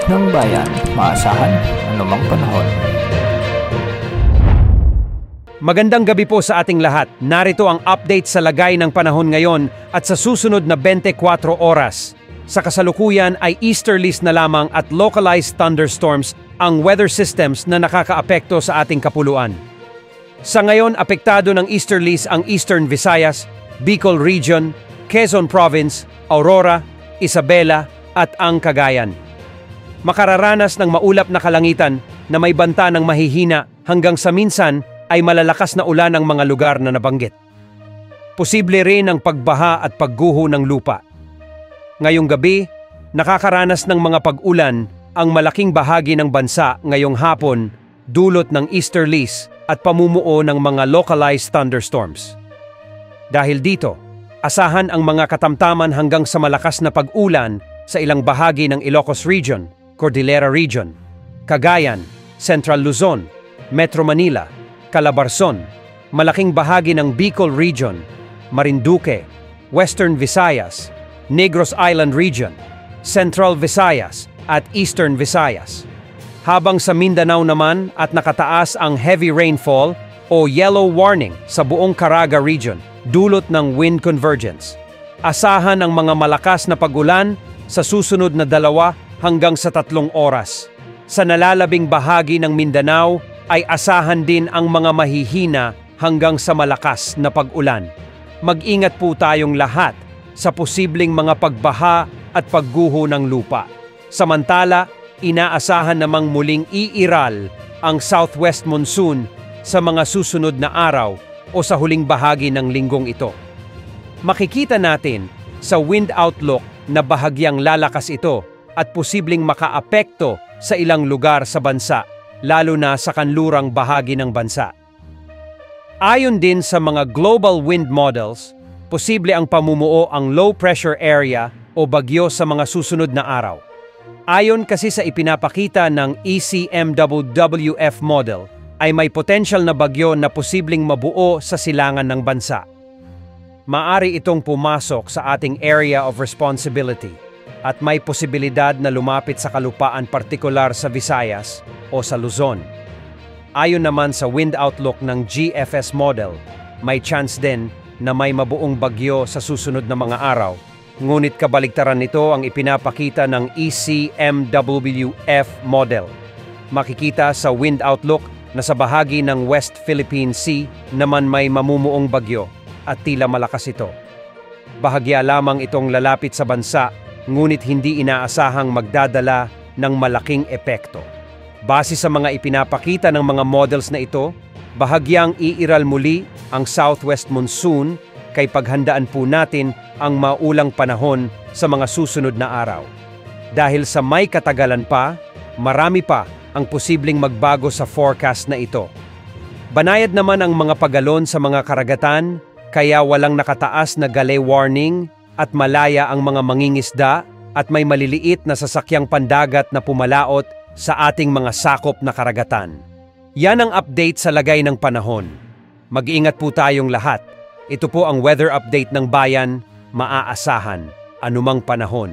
ng bayan, maasahan anumang panahon. Magandang gabi po sa ating lahat. Narito ang update sa lagay ng panahon ngayon at sa susunod na 24 oras. Sa kasalukuyan ay easterlies na lamang at localized thunderstorms ang weather systems na nakakaapekto sa ating kapuluan. Sa ngayon, apektado ng easterlies ang Eastern Visayas, Bicol Region, Quezon Province, Aurora, Isabela at ang Cagayan. Makararanas ng maulap na kalangitan na may banta ng mahihina hanggang sa minsan ay malalakas na ulan ang mga lugar na nabanggit. Posible rin ang pagbaha at pagguho ng lupa. Ngayong gabi, nakakaranas ng mga pag-ulan ang malaking bahagi ng bansa ngayong hapon dulot ng easterlies at pamumuo ng mga localized thunderstorms. Dahil dito, asahan ang mga katamtaman hanggang sa malakas na pag-ulan sa ilang bahagi ng Ilocos Region, Cordillera Region, Cagayan, Central Luzon, Metro Manila, Calabarzon, malaking bahagi ng Bicol Region, Marinduque, Western Visayas, Negros Island Region, Central Visayas at Eastern Visayas. Habang sa Mindanao naman at nakataas ang heavy rainfall o yellow warning sa buong Caraga Region dulot ng wind convergence. Asahan ang mga malakas na pag-ulan sa susunod na 2 hanggang sa 3 oras. Sa nalalabing bahagi ng Mindanao ay asahan din ang mga mahihina hanggang sa malakas na pag-ulan. Mag-ingat po tayong lahat sa posibleng mga pagbaha at pagguho ng lupa. Samantala, inaasahan namang muling iiral ang southwest monsoon sa mga susunod na araw o sa huling bahagi ng linggong ito. Makikita natin sa wind outlook na bahagyang lalakas ito at posibleng makaapekto sa ilang lugar sa bansa, lalo na sa kanlurang bahagi ng bansa. Ayon din sa mga global wind models, posible ang pamumuo ang low pressure area o bagyo sa mga susunod na araw. Ayon kasi sa ipinapakita ng ECMWWF model, ay may potential na bagyo na posibleng mabuo sa silangan ng bansa. Maari itong pumasok sa ating area of responsibility at may posibilidad na lumapit sa kalupaan partikular sa Visayas o sa Luzon. Ayon naman sa wind outlook ng GFS model, may chance din na may mabuong bagyo sa susunod na mga araw. Ngunit kabaligtaran nito ang ipinapakita ng ECMWF model. Makikita sa wind outlook na sa bahagi ng West Philippine Sea naman may mamumuong bagyo at tila malakas ito. Bahagya lamang itong lalapit sa bansa, ngunit hindi inaasahang magdadala ng malaking epekto. Base sa mga ipinapakita ng mga models na ito, bahagyang iiral muli ang southwest monsoon kay paghandaan po natin ang maulang panahon sa mga susunod na araw. Dahil sa may katagalan pa, marami pa ang posibleng magbago sa forecast na ito. Banayad naman ang mga pagalon sa mga karagatan, kaya walang nakataas na gale warning at malaya ang mga mangingisda at may maliliit na sasakyang pandagat na pumalaot sa ating mga sakop na karagatan. Yan ang update sa lagay ng panahon. Mag-iingat po tayong lahat. Ito po ang weather update ng bayan, maaasahan anumang panahon.